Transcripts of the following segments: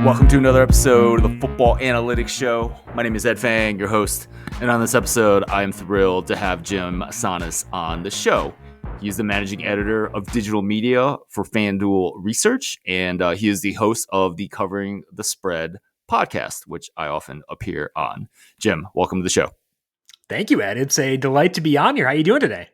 Welcome to another episode of the Football Analytics Show. My name is Ed Fang, your host, and on this episode, I am thrilled to have Jim Sannes on the show. He's the managing editor of digital media for FanDuel Research, and he is the host of the Covering the Spread podcast, which I often appear on. Jim, welcome to the show. Thank you, Ed. It's a delight to be on here. How are you doing today?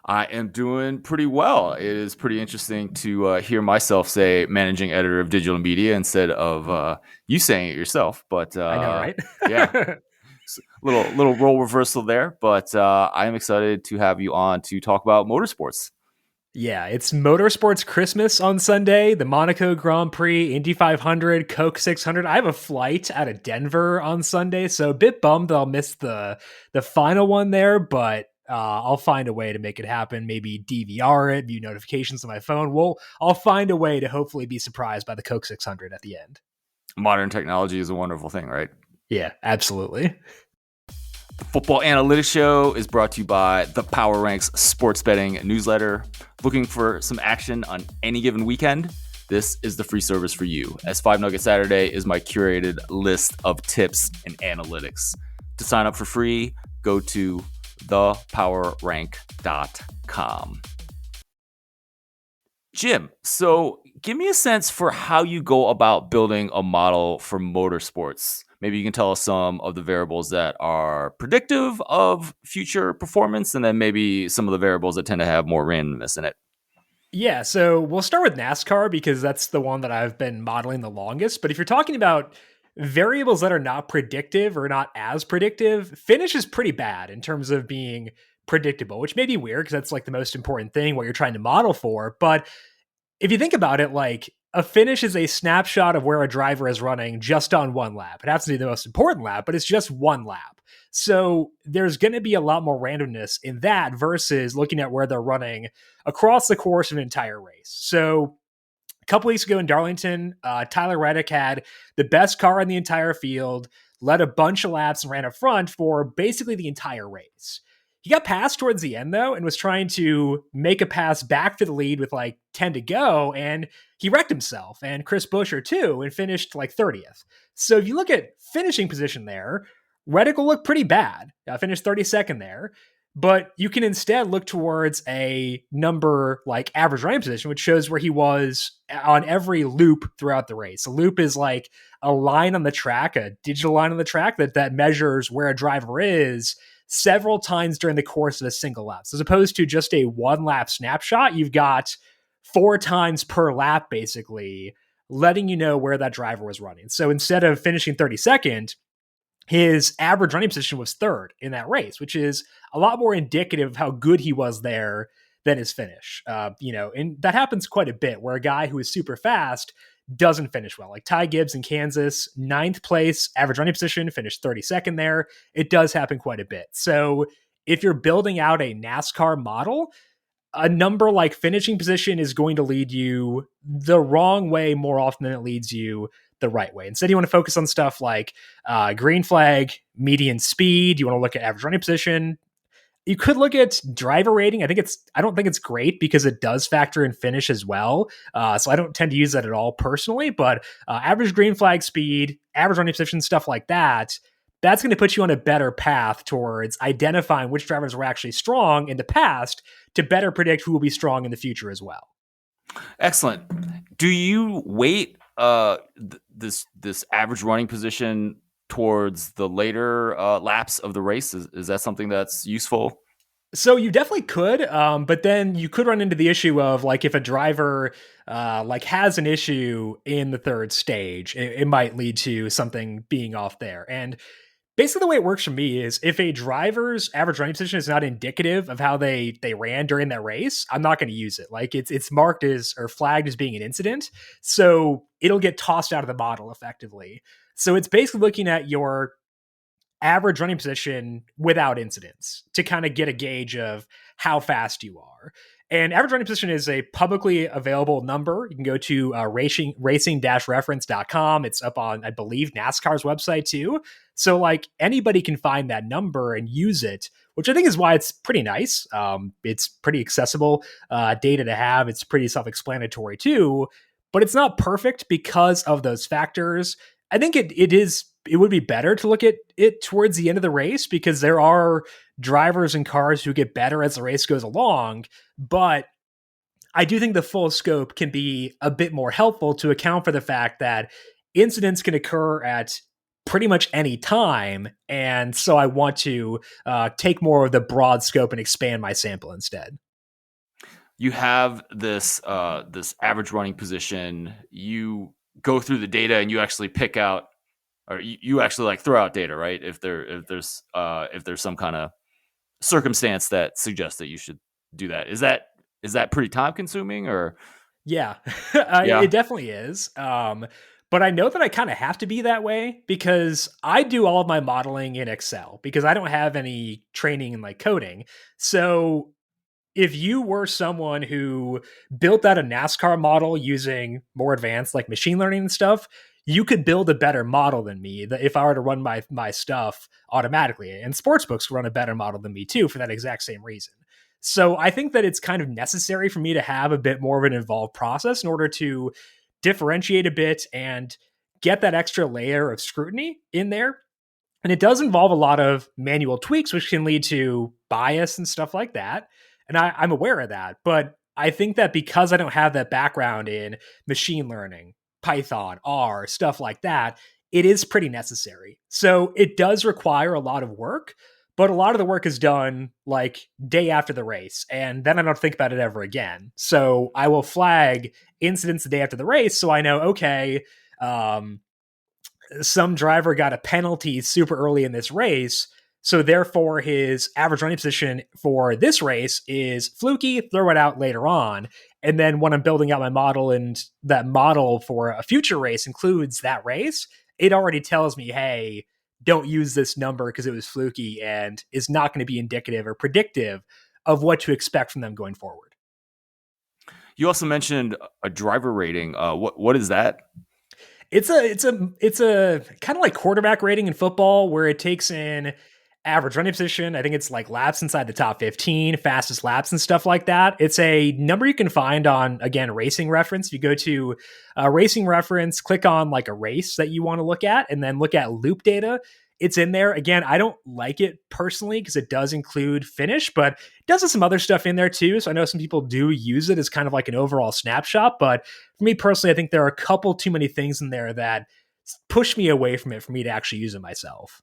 I am doing pretty well. It is pretty interesting to hear myself say managing editor of digital media instead of you saying it yourself. But I know, right? Yeah, little role reversal there. But I am excited to have you on to talk about motorsports. Yeah, it's motorsports Christmas on Sunday. The Monaco Grand Prix, Indy 500, Coke 600. I have a flight out of Denver on Sunday, so a bit bummed that I'll miss the final one there, but I'll find a way to make it happen. Maybe DVR it, view notifications on my phone. I'll find a way to hopefully be surprised by the Coke 600 at the end. Modern technology is a wonderful thing, right? Yeah, absolutely. The Football Analytics Show is brought to you by the Power Ranks Sports Betting Newsletter. Looking for some action on any given weekend? This is the free service for you, as 5 Nugget Saturday is my curated list of tips and analytics. To sign up for free, go to thepowerrank.com. Jim, so give me a sense for how you go about building a model for motorsports. Maybe you can tell us some of the variables that are predictive of future performance, and then maybe some of the variables that tend to have more randomness in it. Yeah, so we'll start with NASCAR because that's the one that I've been modeling the longest. But if you're talking about variables that are not predictive or not as predictive, finish is pretty bad in terms of being predictable, which may be weird because that's like the most important thing, what you're trying to model for. But if you think about it, like a finish is a snapshot of where a driver is running just on one lap. It happens to be the most important lap, but it's just one lap. So there's going to be a lot more randomness in that versus looking at where they're running across the course of an entire race. So a couple weeks ago in Darlington, Tyler Reddick had the best car in the entire field, led a bunch of laps and ran up front for basically the entire race. He got passed towards the end, though, and was trying to make a pass back for the lead with like 10 to go, and he wrecked himself, and Chris Buescher too, and finished like 30th. So if you look at finishing position there, Reddick will look pretty bad. Finished 32nd there. But you can instead look towards a number like average running position, which shows where he was on every loop throughout the race. A loop is like a line on the track, a digital line on the track that measures where a driver is several times during the course of a single lap. So as opposed to just a one lap snapshot, you've got 4 times per lap, basically, letting you know where that driver was running. So instead of finishing 32nd, his average running position was 3rd in that race, which is a lot more indicative of how good he was there than his finish. And that happens quite a bit where a guy who is super fast doesn't finish well. Like Ty Gibbs in Kansas, 9th place, average running position, finished 32nd there. It does happen quite a bit. So if you're building out a NASCAR model, a number like finishing position is going to lead you the wrong way more often than it leads you the right way. Instead, you want to focus on stuff like green flag, median speed. You want to look at average running position. You could look at driver rating. I don't think it's great because it does factor in finish as well. So I don't tend to use that at all personally, but average green flag speed, average running position, stuff like that, that's going to put you on a better path towards identifying which drivers were actually strong in the past to better predict who will be strong in the future as well. Excellent. Do you weight this average running position towards the later laps of the race? Is that something that's useful? So you definitely could, but then you could run into the issue of like if a driver like has an issue in the 3rd stage, it might lead to something being off there. And basically the way it works for me is if a driver's average running position is not indicative of how they ran during that race, I'm not going to use it. Like it's marked as or flagged as being an incident. So it'll get tossed out of the model effectively. So it's basically looking at your average running position without incidents to kind of get a gauge of how fast you are. And average running position is a publicly available number. You can go to racing-reference.com. It's up on, I believe, NASCAR's website too. So like anybody can find that number and use it, which I think is why it's pretty nice. It's pretty accessible data to have. It's pretty self-explanatory too. but it's not perfect because of those factors. I think it would be better to look at it towards the end of the race because there are drivers and cars who get better as the race goes along, but I do think the full scope can be a bit more helpful to account for the fact that incidents can occur at pretty much any time. And so I want to take more of the broad scope and expand my sample instead. You have this average running position. You go through the data and you actually pick out, or you actually like throw out data, right? If there's some kind of circumstance that suggests that you should do that. Is that pretty time consuming or? Yeah, Yeah. it definitely is. But I know that I kind of have to be that way because I do all of my modeling in Excel because I don't have any training in like coding. So if you were someone who built out a NASCAR model using more advanced like machine learning and stuff, you could build a better model than me if I were to run my stuff automatically. And sportsbooks run a better model than me too for that exact same reason. So I think that it's kind of necessary for me to have a bit more of an involved process in order to differentiate a bit and get that extra layer of scrutiny in there. And it does involve a lot of manual tweaks, which can lead to bias and stuff like that. And I'm aware of that. But I think that because I don't have that background in machine learning, Python, R, stuff like that, it is pretty necessary. So it does require a lot of work, but a lot of the work is done like day after the race. And then I don't think about it ever again. So I will flag incidents the day after the race. So I know, okay, some driver got a penalty super early in this race. So therefore, his average running position for this race is fluky, throw it out later on. And then when I'm building out my model and that model for a future race includes that race, it already tells me, hey, don't use this number because it was fluky and is not going to be indicative or predictive of what to expect from them going forward. You also mentioned a driver rating. What is that? It's a kind of like quarterback rating in football where it takes in average running position. I think it's like laps inside the top 15, fastest laps and stuff like that. It's a number you can find on, again, Racing Reference. You go to Racing Reference, click on like a race that you want to look at, and then look at loop data. It's in there. Again, I don't like it personally because it does include finish, but it does have some other stuff in there too. So I know some people do use it as kind of like an overall snapshot. But for me personally, I think there are a couple too many things in there that push me away from it for me to actually use it myself.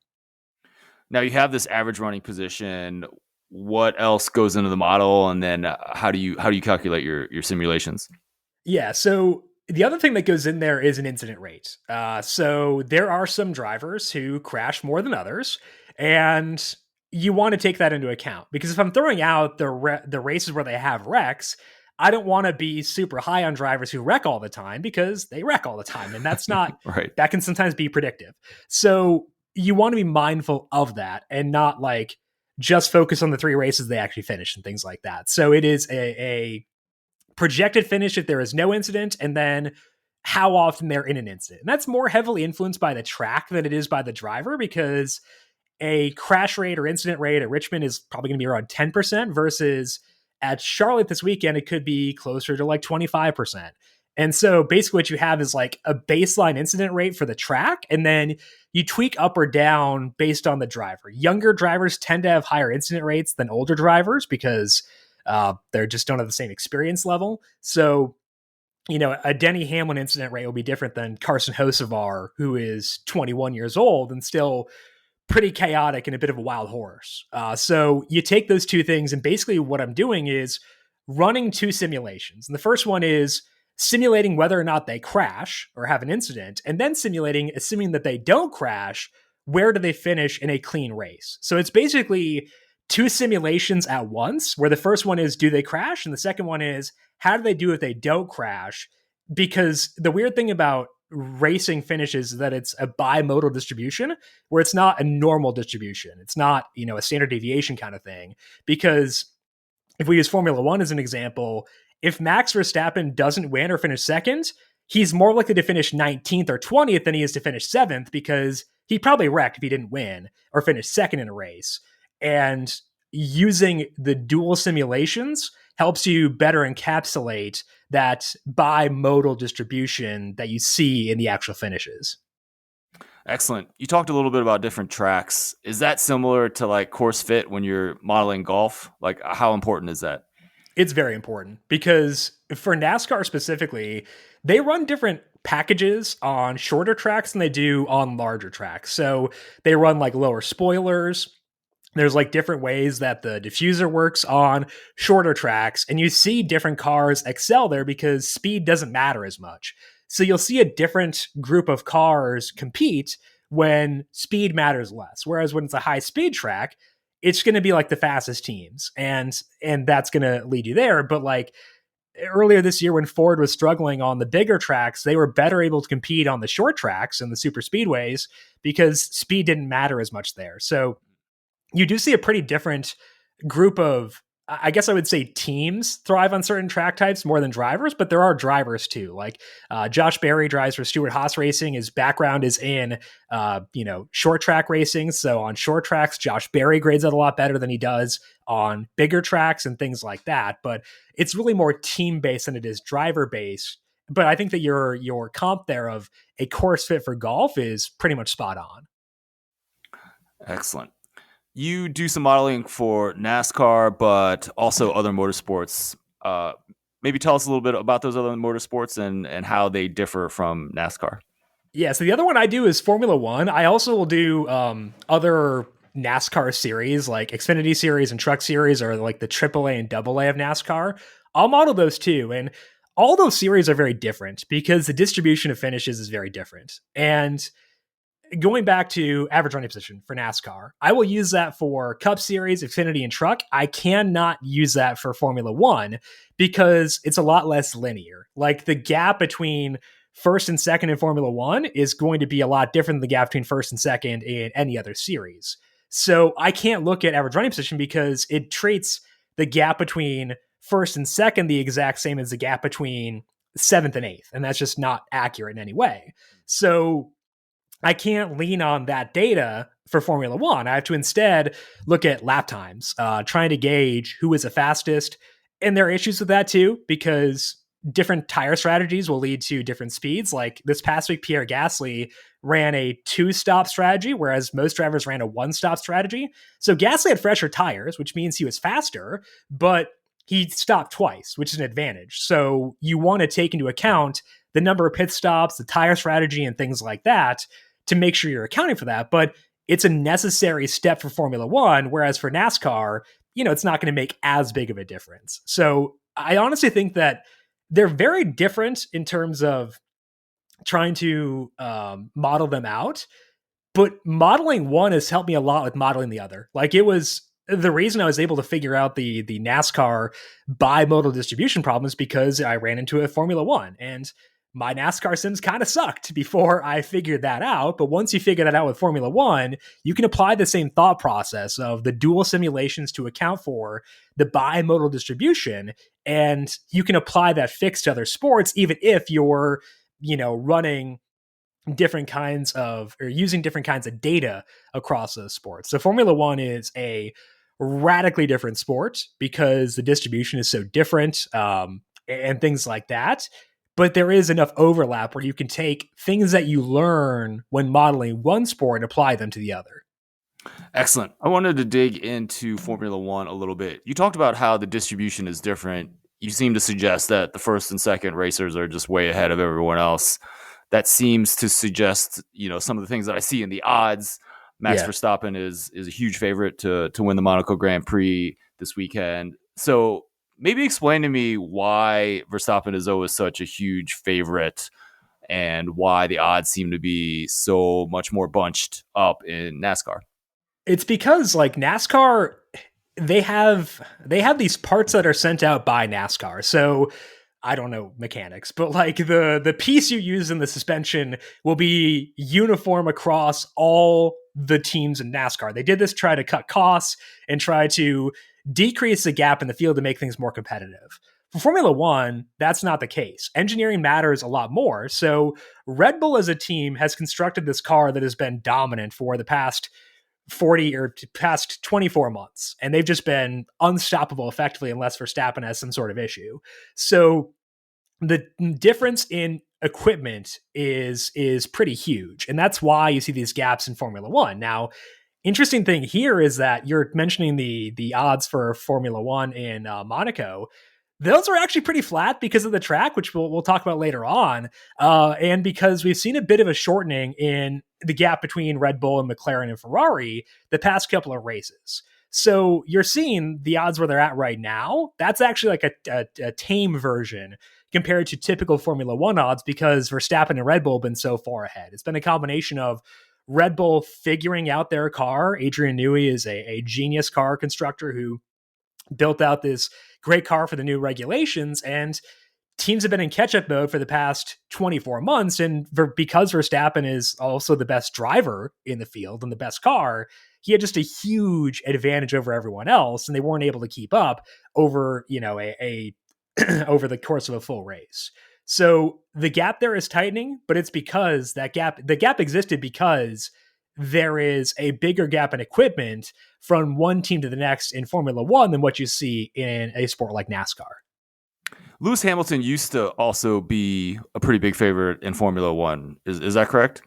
Now you have this average running position. What else goes into the model, and then how do you calculate your simulations? Yeah. So the other thing that goes in there is an incident rate. So there are some drivers who crash more than others, and you want to take that into account because if I'm throwing out the races where they have wrecks, I don't want to be super high on drivers who wreck all the time because they wreck all the time, and that's not Right. that can sometimes be predictive. So you want to be mindful of that and not like just focus on the 3 races they actually finish and things like that. So it is a projected finish if there is no incident, and then how often they're in an incident. And that's more heavily influenced by the track than it is by the driver because a crash rate or incident rate at Richmond is probably going to be around 10% versus at Charlotte this weekend, it could be closer to like 25%. And so basically what you have is like a baseline incident rate for the track, and then you tweak up or down based on the driver. Younger drivers tend to have higher incident rates than older drivers because they just don't have the same experience level. So, a Denny Hamlin incident rate will be different than Carson Hocevar, who is 21 years old and still pretty chaotic and a bit of a wild horse. So you take those two things, and basically what I'm doing is running 2 simulations. And the first one is simulating whether or not they crash or have an incident, and then simulating, assuming that they don't crash, where do they finish in a clean race? So it's basically 2 simulations at once, where the first one is, do they crash? And the second one is, how do they do if they don't crash? Because the weird thing about racing finishes is that it's a bimodal distribution where it's not a normal distribution. It's not, a standard deviation kind of thing. Because if we use Formula One as an example, if Max Verstappen doesn't win or finish second, he's more likely to finish 19th or 20th than he is to finish 7th because he probably wrecked if he didn't win or finish second in a race. And using the dual simulations helps you better encapsulate that bimodal distribution that you see in the actual finishes. Excellent. You talked a little bit about different tracks. Is that similar to like course fit when you're modeling golf? Like, how important is that? It's very important because for NASCAR specifically, they run different packages on shorter tracks than they do on larger tracks. So they run like lower spoilers. There's like different ways that the diffuser works on shorter tracks, and you see different cars excel there because speed doesn't matter as much. So you'll see a different group of cars compete when speed matters less. Whereas when it's a high speed track, it's going to be like the fastest teams, and that's going to lead you there. But like earlier this year when Ford was struggling on the bigger tracks, they were better able to compete on the short tracks and the super speedways because speed didn't matter as much there. So you do see a pretty different group of, I guess I would say, teams thrive on certain track types more than drivers, but there are drivers too. Like Josh Berry drives for Stewart Haas Racing. His background is in, short track racing. So on short tracks, Josh Berry grades out a lot better than he does on bigger tracks and things like that. But it's really more team based than it is driver based. But I think that your comp there of a course fit for golf is pretty much spot on. Excellent. You do some modeling for NASCAR, but also other motorsports. Maybe tell us a little bit about those other motorsports and how they differ from NASCAR. Yeah, so the other one I do is Formula One. I also will do other NASCAR series like Xfinity Series and Truck Series, or like the AAA and AA of NASCAR. I'll model those too. And all those series are very different because the distribution of finishes is very different. And going back to average running position for NASCAR, I will use that for Cup Series, Xfinity, and Truck. I cannot use that for Formula One because it's a lot less linear. Like the gap between first and second in Formula One is going to be a lot different than the gap between first and second in any other series. So I can't look at average running position because it treats the gap between first and second the exact same as the gap between seventh and eighth. And that's just not accurate in any way. So I can't lean on that data for Formula One. I have to instead look at lap times, trying to gauge who is the fastest. And there are issues with that too, because different tire strategies will lead to different speeds. Like this past week, Pierre Gasly ran a 2-stop strategy, whereas most drivers ran a 1-stop strategy. So Gasly had fresher tires, which means he was faster, but he stopped twice, which is an advantage. So you want to take into account the number of pit stops, the tire strategy, and things like that to make sure you're accounting for that. But it's a necessary step for Formula One, whereas for NASCAR, it's not going to make as big of a difference. So I honestly think that they're very different in terms of trying to model them out. But modeling one has helped me a lot with modeling the other. Like it was the reason I was able to figure out the NASCAR bimodal distribution problems because I ran into a Formula One, and my NASCAR sims kind of sucked before I figured that out. But once you figure that out with Formula One, you can apply the same thought process of the dual simulations to account for the bimodal distribution. And you can apply that fix to other sports, even if you're, running different kinds of, or using different kinds of data across those sports. So Formula One is a radically different sport because the distribution is so different, and things like that. But there is enough overlap where you can take things that you learn when modeling one sport and apply them to the other. Excellent. I wanted to dig into Formula One a little bit. You talked about how the distribution is different. You seem to suggest that the first and second racers are just way ahead of everyone else. That seems to suggest, some of the things that I see in the odds. Max Verstappen is a huge favorite to win the Monaco Grand Prix this weekend. So maybe explain to me why Verstappen is always such a huge favorite and why the odds seem to be so much more bunched up in NASCAR. It's because like NASCAR, they have these parts that are sent out by NASCAR. So I don't know mechanics, but like the piece you use in the suspension will be uniform across all the teams in NASCAR. They did this to try to cut costs and try to decrease the gap in the field to make things more competitive. For Formula One, that's not the case. Engineering matters a lot more. So Red Bull as a team has constructed this car that has been dominant for the past 40 or past 24 months, and they've just been unstoppable effectively unless Verstappen has some sort of issue. So the difference in equipment is pretty huge, and that's why you see these gaps in Formula One. Now, interesting thing here is that you're mentioning the odds for Formula One in Monaco. Those are actually pretty flat because of the track, which we'll talk about later on, and because we've seen a bit of a shortening in the gap between Red Bull and McLaren and Ferrari the past couple of races. So you're seeing the odds where they're at right now. That's actually like a tame version compared to typical Formula One odds because Verstappen and Red Bull have been so far ahead. It's been a combination of Red Bull figuring out their car. Adrian Newey is a genius car constructor who built out this great car for the new regulations, and teams have been in catch-up mode for the past 24 months. And because Verstappen is also the best driver in the field and the best car, he had just a huge advantage over everyone else, and they weren't able to keep up over, over the course of a full race. So the gap there is tightening, but it's because the gap existed because there is a bigger gap in equipment from one team to the next in Formula One than what you see in a sport like NASCAR. Lewis Hamilton used to also be a pretty big favorite in Formula One. Is that correct?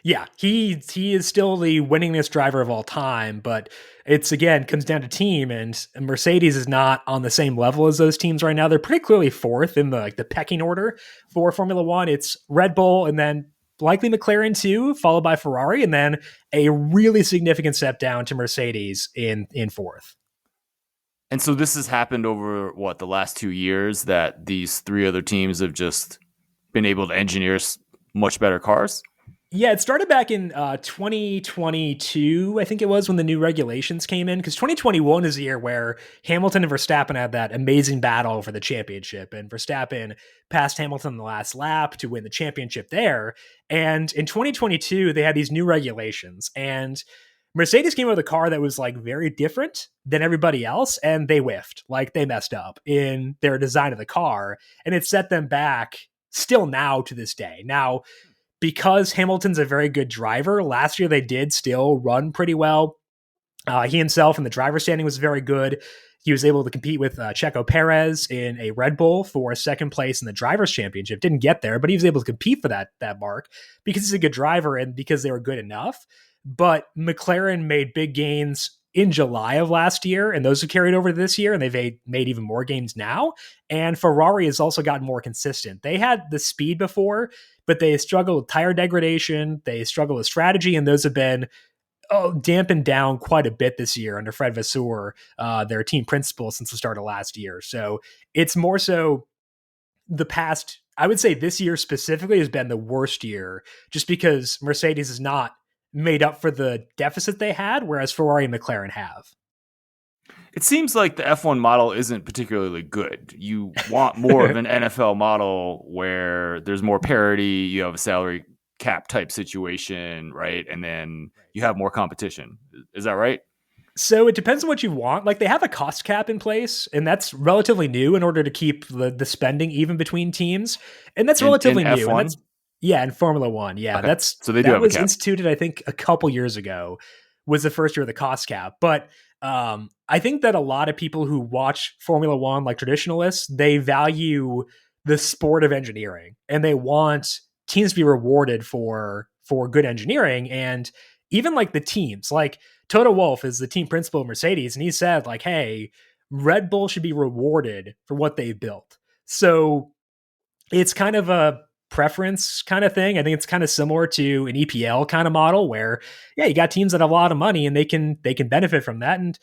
Yeah, he is still the winningest driver of all time, but it's again comes down to team, and Mercedes is not on the same level as those teams right now. They're pretty clearly fourth in the pecking order for Formula One. It's Red Bull and then likely McLaren too, followed by Ferrari, and then a really significant step down to Mercedes in fourth. And so this has happened over the last 2 years that these three other teams have just been able to engineer much better cars. Yeah, it started back in 2022, I think it was, when the new regulations came in, because 2021 is the year where Hamilton and Verstappen had that amazing battle for the championship, and Verstappen passed Hamilton in the last lap to win the championship there. And in 2022, they had these new regulations, and Mercedes came out with a car that was like very different than everybody else, and they whiffed. Like they messed up in their design of the car, and it set them back still now to this day. Now, because Hamilton's a very good driver, last year they did still run pretty well. He himself in the driver's standing was very good. He was able to compete with Checo Perez in a Red Bull for second place in the Drivers' Championship. Didn't get there, but he was able to compete for that mark because he's a good driver and because they were good enough. But McLaren made big gains in July of last year, and those have carried over to this year, and they've made even more gains now. And Ferrari has also gotten more consistent. They had the speed before, but they struggled with tire degradation. They struggle with strategy, and those have been dampened down quite a bit this year under Fred Vasseur, their team principal, since the start of last year. So it's more so the past, I would say this year specifically has been the worst year just because Mercedes is not made up for the deficit they had, whereas Ferrari and McLaren have. It seems like the F1 model isn't particularly good. You want more of an NFL model where there's more parity, you have a salary cap type situation, right? And then you have more competition. Is that right? So it depends on what you want. Like they have a cost cap in place, and that's relatively new in order to keep the spending even between teams. And that's relatively new. And that's, yeah, in Formula One. Yeah, okay. So they do have was instituted, I think, a couple years ago, was the first year of the cost cap. But I think that a lot of people who watch Formula One, like traditionalists, they value the sport of engineering, and they want teams to be rewarded for good engineering. And even like the teams, like Toto Wolff is the team principal of Mercedes, and he said like, hey, Red Bull should be rewarded for what they built. So it's kind of a preference kind of thing. I think it's kind of similar to an EPL kind of model where, yeah, you got teams that have a lot of money and they can benefit from that. And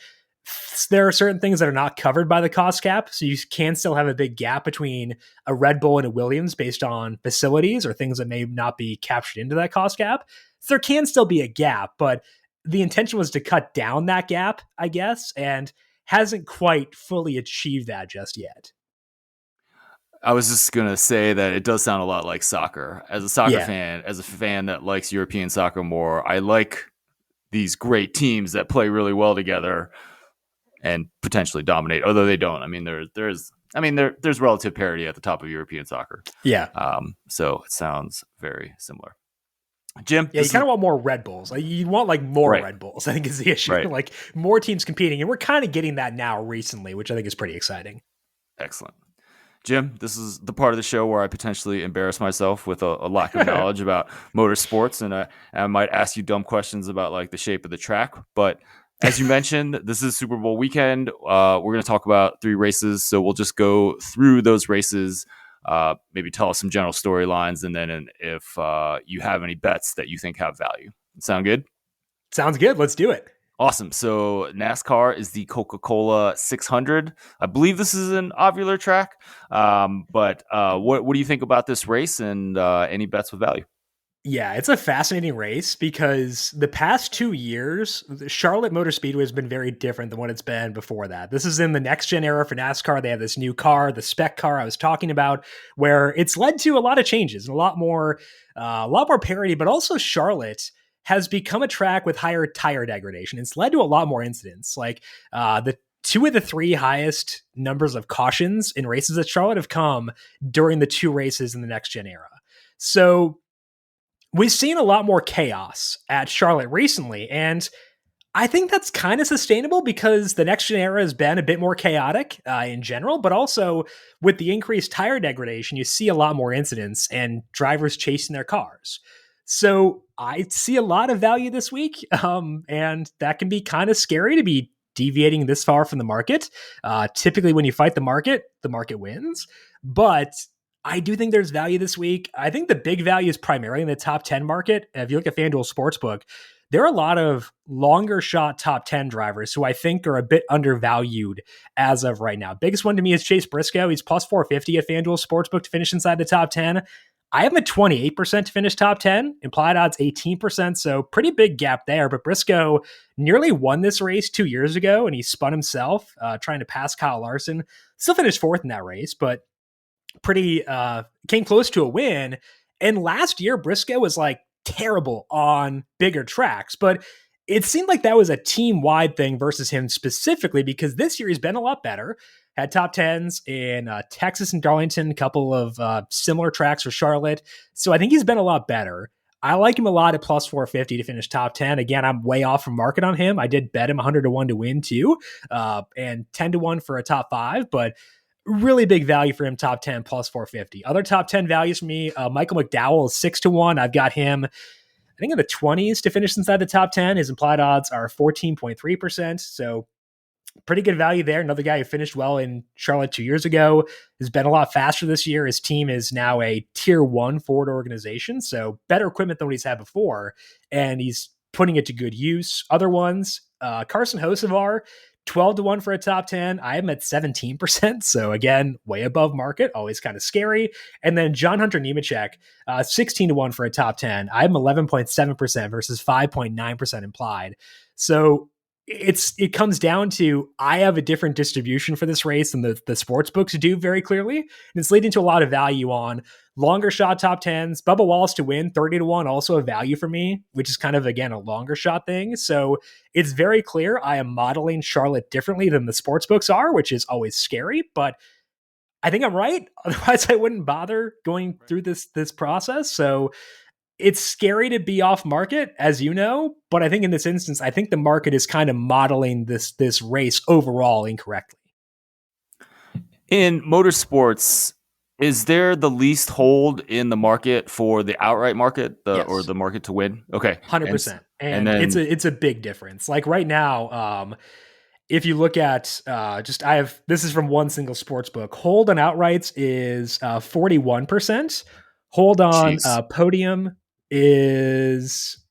there are certain things that are not covered by the cost cap. So you can still have a big gap between a Red Bull and a Williams based on facilities or things that may not be captured into that cost cap. So there can still be a gap, but the intention was to cut down that gap, I guess, and hasn't quite fully achieved that just yet. I was just going to say that it does sound a lot like soccer. As a soccer fan, as a fan that likes European soccer more, I like these great teams that play really well together and potentially dominate, although they don't. I mean, there's relative parity at the top of European soccer. Yeah. So it sounds very similar. Jim, Yeah, you this kind is of want more Red Bulls. Like, you want like more right. Red Bulls, I think is the issue. Right. Like more teams competing. And we're kind of getting that now recently, which I think is pretty exciting. Excellent. Jim, this is the part of the show where I potentially embarrass myself with a lack of knowledge about motorsports, and I might ask you dumb questions about like the shape of the track. But as you mentioned, this is Super Bowl weekend. We're going to talk about 3 races, so we'll just go through those races. Maybe tell us some general storylines, and then if you have any bets that you think have value. Sound good? Sounds good. Let's do it. Awesome. So NASCAR is the Coca-Cola 600. I believe this is an ovular track. But what do you think about this race, and any bets with value? Yeah, it's a fascinating race because the past 2 years, the Charlotte Motor Speedway has been very different than what it's been before that. This is in the next gen era for NASCAR. They have this new car, the spec car I was talking about, where it's led to a lot of changes and a lot more parity. But also, Charlotte has become a track with higher tire degradation. It's led to a lot more incidents. Like the 2 of the 3 highest numbers of cautions in races at Charlotte have come during the 2 races in the next gen era. So we've seen a lot more chaos at Charlotte recently, and I think that's kind of sustainable because the next gen era has been a bit more chaotic in general, but also with the increased tire degradation, you see a lot more incidents and drivers chasing their cars. So I see a lot of value this week, and that can be kind of scary to be deviating this far from the market. Typically, when you fight the market wins, but I do think there's value this week. I think the big value is primarily in the top 10 market. If you look at FanDuel Sportsbook, there are a lot of longer shot top 10 drivers who I think are a bit undervalued as of right now. Biggest one to me is Chase Briscoe. He's plus 450 at FanDuel Sportsbook to finish inside the top 10. I have him at 28% to finish top 10, implied odds 18%, so pretty big gap there. But Briscoe nearly won this race 2 years ago, and he spun himself trying to pass Kyle Larson. Still finished 4th in that race, but pretty came close to a win. And last year, Briscoe was like terrible on bigger tracks, but it seemed like that was a team-wide thing versus him specifically, because this year he's been a lot better. Had top 10s in Texas and Darlington, a couple of similar tracks for Charlotte. So I think he's been a lot better. I like him a lot at plus 450 to finish top 10. Again, I'm way off from market on him. I did bet him 100 to 1 to win too, and 10 to 1 for a top 5, but really big value for him, top 10 plus 450. Other top 10 values for me, Michael McDowell is 6 to 1. I've got him, I think, in the 20s to finish inside the top 10. His implied odds are 14.3%. So pretty good value there. Another guy who finished well in Charlotte 2 years ago, has been a lot faster this year. His team is now a tier 1 Ford organization, so better equipment than what he's had before, and he's putting it to good use. Other ones, Carson Hocevar, 12 to 1 for a top 10. I am at 17%. So again, way above market, always kind of scary. And then John Hunter Nemechek, 16 to 1 for a top 10. I'm 11.7% versus 5.9% implied. So it comes down to, I have a different distribution for this race than the sports books do very clearly. And it's leading to a lot of value on longer shot top 10s. Bubba Wallace to win 30 to 1, also a value for me, which is kind of, again, a longer shot thing. So it's very clear I am modeling Charlotte differently than the sports books are, which is always scary, but I think I'm right. Otherwise I wouldn't bother going through this process. So it's scary to be off market, as you know, but I think in this instance, I think the market is kind of modeling this race overall incorrectly. In motorsports, is there the least hold in the market for the outright market, or Yes. the market to win? Okay, 100%. And then it's a big difference. Like right now, if you look at this is from one single sports book. Hold on outrights is 41%. Hold on jeez, podium is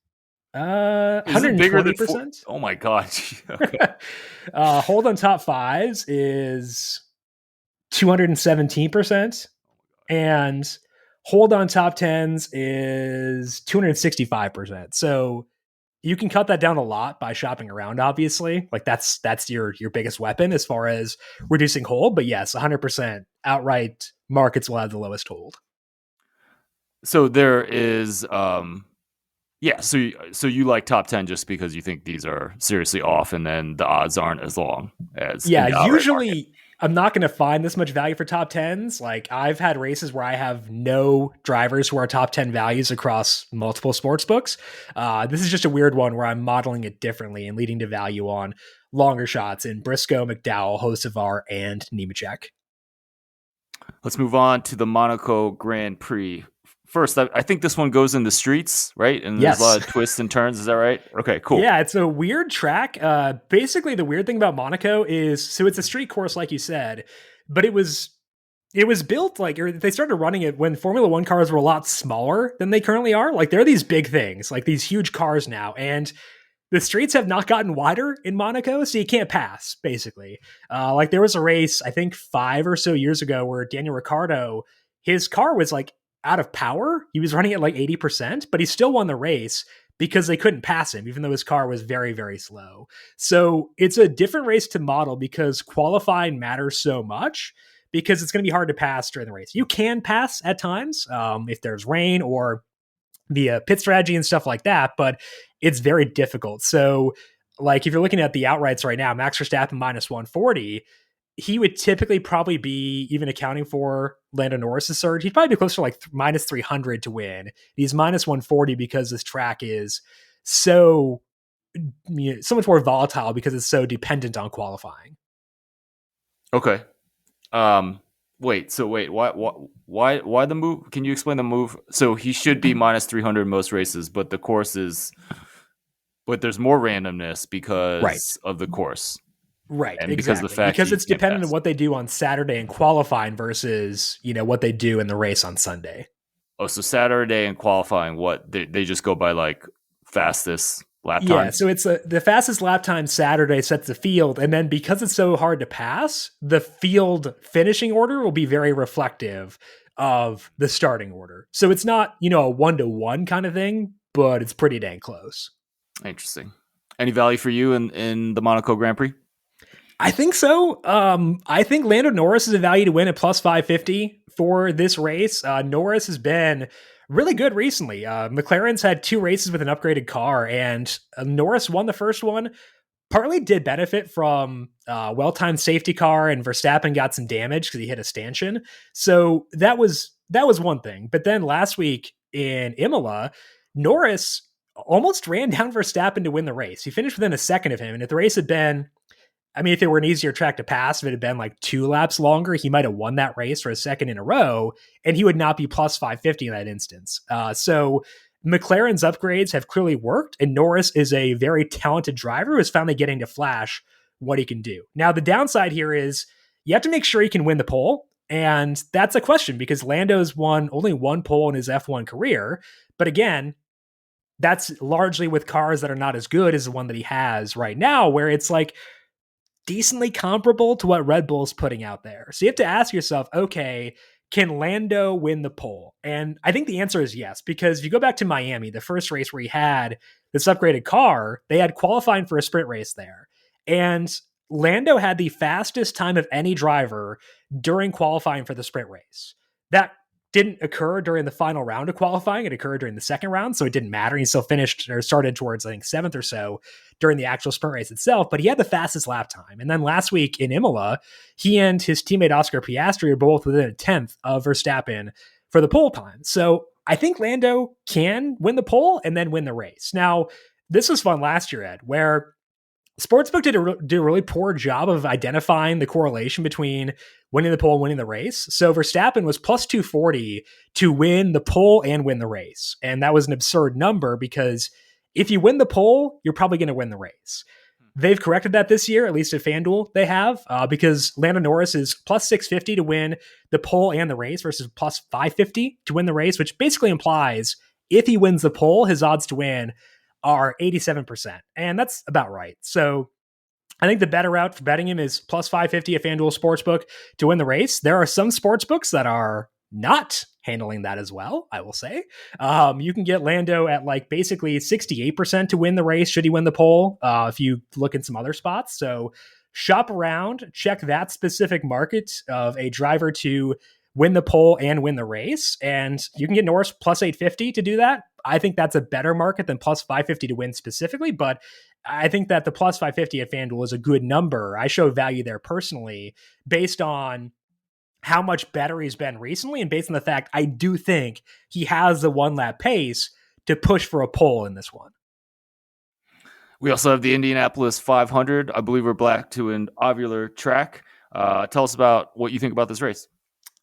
is it bigger than 120%. Oh my god! Okay, Hold on top fives is 217%. And hold on top tens is 265%. So you can cut that down a lot by shopping around, obviously. Like that's your biggest weapon as far as reducing hold. But yes, 100% outright markets will have the lowest hold. so there is, yeah. So you like top 10 just because you think these are seriously off, and then the odds aren't as long as in Yeah, the outright market. I'm not going to find this much value for top 10s. Like I've had races where I have no drivers who are top 10 values across multiple sports books. This is just a weird one where I'm modeling it differently and leading to value on longer shots in Briscoe, McDowell, Hocevar, and Nemechek. Let's move on to the Monaco Grand Prix. First, I think this one goes in the streets, right? And Yes. There's a lot of twists and turns. Is that right? Okay, cool. Yeah, it's a weird track. Basically, the weird thing about Monaco is, so it's a street course, like you said, but it was built like, or they started running it when Formula One cars were a lot smaller than they currently are. Like they're these big things, like these huge cars now, and the streets have not gotten wider in Monaco, so you can't pass, basically. Like there was a race, I think 5 or so years ago, where Daniel Ricciardo, his car was like out of power. He was running at like 80%, but he still won the race because they couldn't pass him, even though his car was very, very slow. So it's a different race to model because qualifying matters so much, because it's going to be hard to pass during the race. You can pass at times if there's rain or via pit strategy and stuff like that, but it's very difficult. So like if you're looking at the outrights right now, Max Verstappen minus 140, he would typically probably be, even accounting for Lando Norris's surge, he'd probably be closer to like minus 300 to win. He's minus 140 because this track is so much more volatile because it's so dependent on qualifying. Okay. Wait. Why the move? Can you explain the move? So he should be minus 300 in most races, but the course is, but there's more randomness because of the course. Right, and exactly. Because of the fact because it's dependent on what they do on Saturday in qualifying versus, what they do in the race on Sunday. Oh, so Saturday in qualifying, what they just go by like fastest lap time? Yeah, so it's the fastest lap time Saturday sets the field, and then because it's so hard to pass, the field finishing order will be very reflective of the starting order. So it's not, a 1-to-1 kind of thing, but it's pretty dang close. Interesting. Any value for you in the Monaco Grand Prix? I think so. I think Lando Norris is a value to win at plus 550 for this race. Norris has been really good recently. McLaren's had 2 races with an upgraded car, and Norris won the first one. Partly did benefit from well-timed safety car, and Verstappen got some damage because he hit a stanchion. So that was one thing. But then last week in Imola, Norris almost ran down Verstappen to win the race. He finished within a second of him, and if the race had been, if it were an easier track to pass, if it had been like 2 laps longer, he might have won that race for a second in a row, and he would not be plus 550 in that instance. So McLaren's upgrades have clearly worked, and Norris is a very talented driver who is finally getting to flash what he can do. Now, the downside here is you have to make sure he can win the pole, and that's a question because Lando's won only 1 pole in his F1 career. But again, that's largely with cars that are not as good as the one that he has right now, where it's like decently comparable to what Red Bull's putting out there. So you have to ask yourself, okay, can Lando win the pole? And I think the answer is yes, because if you go back to Miami, the first race where he had this upgraded car, they had qualifying for a sprint race there. And Lando had the fastest time of any driver during qualifying for the sprint race. That didn't occur during the final round of qualifying. It occurred during the second round, so it didn't matter. He still finished or started towards, I think, 7th or so during the actual sprint race itself, but he had the fastest lap time. And then last week in Imola, he and his teammate Oscar Piastri are both within a 10th of Verstappen for the pole time. So I think Lando can win the pole and then win the race. Now, this was fun last year, Ed, where Sportsbook did a really poor job of identifying the correlation between winning the pole and winning the race. So Verstappen was plus 240 to win the pole and win the race. And that was an absurd number because if you win the pole, you're probably going to win the race. They've corrected that this year, at least at FanDuel they have, because Lando Norris is plus 650 to win the pole and the race versus plus 550 to win the race, which basically implies if he wins the pole, his odds to win are 87%. And that's about right. So I think the better route for betting him is plus 550 at FanDuel Sportsbook to win the race. There are some sportsbooks that are not handling that as well, I will say. You can get Lando at like basically 68% to win the race should he win the pole if you look in some other spots. So shop around, check that specific market of a driver to win the pole and win the race. And you can get Norris plus 850 to do that. I think that's a better market than plus 550 to win specifically. But I think that the plus 550 at FanDuel is a good number. I show value there personally based on how much better he's been recently and based on the fact I do think he has the one lap pace to push for a pole in this one. We also have the Indianapolis 500. I believe we're back to an ovular track. Tell us about what you think about this race.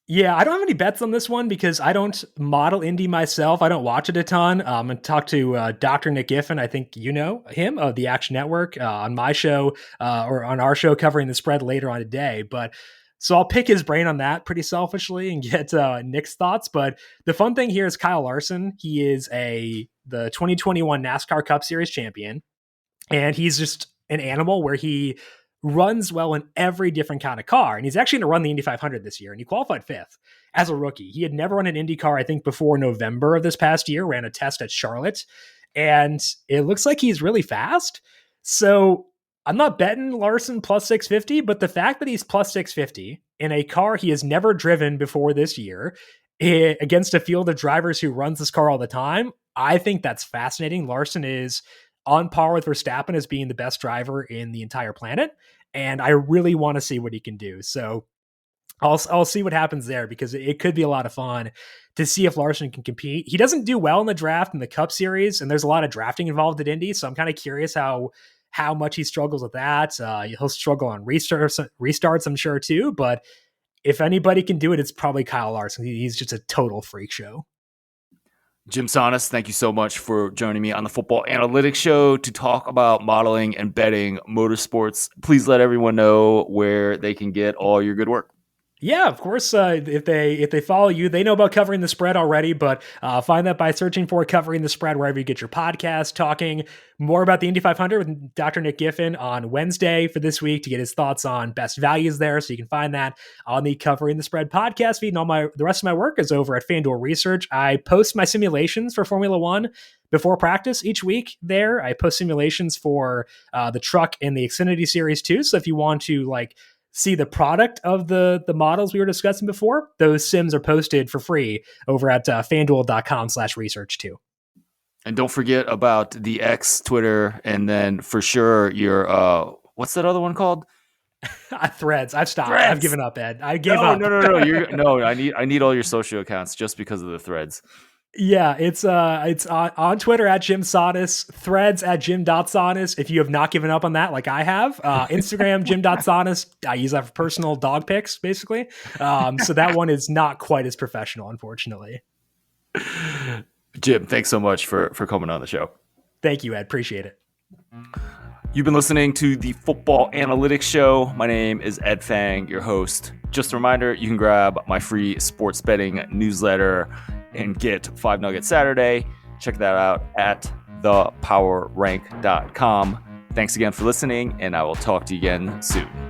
Yeah, I don't have any bets on this one because I don't model Indy myself. I don't watch it a ton. And talk to Dr. Nick Giffen. I think you know him of the Action Network on my show or on our show covering the spread later on today. But so I'll pick his brain on that pretty selfishly and get Nick's thoughts. But the fun thing here is Kyle Larson. He is the 2021 NASCAR Cup Series champion, and he's just an animal where he runs well in every different kind of car. And he's actually going to run the Indy 500 this year. And he qualified fifth as a rookie. He had never run an Indy car, I think, before November of this past year, ran a test at Charlotte. And it looks like he's really fast. So I'm not betting Larson plus 650, but the fact that he's plus 650 in a car he has never driven before this year against a field of drivers who runs this car all the time, I think that's fascinating. Larson is on par with Verstappen as being the best driver in the entire planet. And I really want to see what he can do. So I'll see what happens there because it could be a lot of fun to see if Larson can compete. He doesn't do well in the draft in the Cup Series, and there's a lot of drafting involved at Indy. So I'm kind of curious how much he struggles with that. He'll struggle on restarts, I'm sure too. But if anybody can do it, it's probably Kyle Larson. He's just a total freak show. Jim Sonis, thank you so much for joining me on the Football Analytics Show to talk about modeling and betting motorsports. Please let everyone know where they can get all your good work. Yeah, of course. If they follow you, they know about covering the spread already, but find that by searching for Covering the Spread wherever you get your podcast, talking more about the Indy 500 with Dr. Nick Giffen on Wednesday for this week to get his thoughts on best values there. So you can find that on the Covering the Spread podcast feed. And the rest of my work is over at FanDuel Research. I post my simulations for Formula One before practice each week there. I post simulations for the truck and the Xfinity Series too. So if you want to see the product of the models we were discussing before, those sims are posted for free over at fanduel.com/research too. And don't forget about the X, Twitter, and then for sure your, what's that other one called? Threads. I've stopped. Threads. I've given up, Ed. I gave up. No. I need all your social accounts just because of the Threads. Yeah, it's on Twitter at Jim Sonis, Threads at Jim.Sonis. If you have not given up on that, like I have, Instagram Jim.Sonis. I use that for personal dog pics, basically. So that one is not quite as professional, unfortunately. Jim, thanks so much for coming on the show. Thank you, Ed. Appreciate it. You've been listening to the Football Analytics Show. My name is Ed Fang, your host. Just a reminder, you can grab my free sports betting newsletter and get 5 Nuggets Saturday. Check that out at thepowerrank.com. Thanks again for listening, and I will talk to you again soon.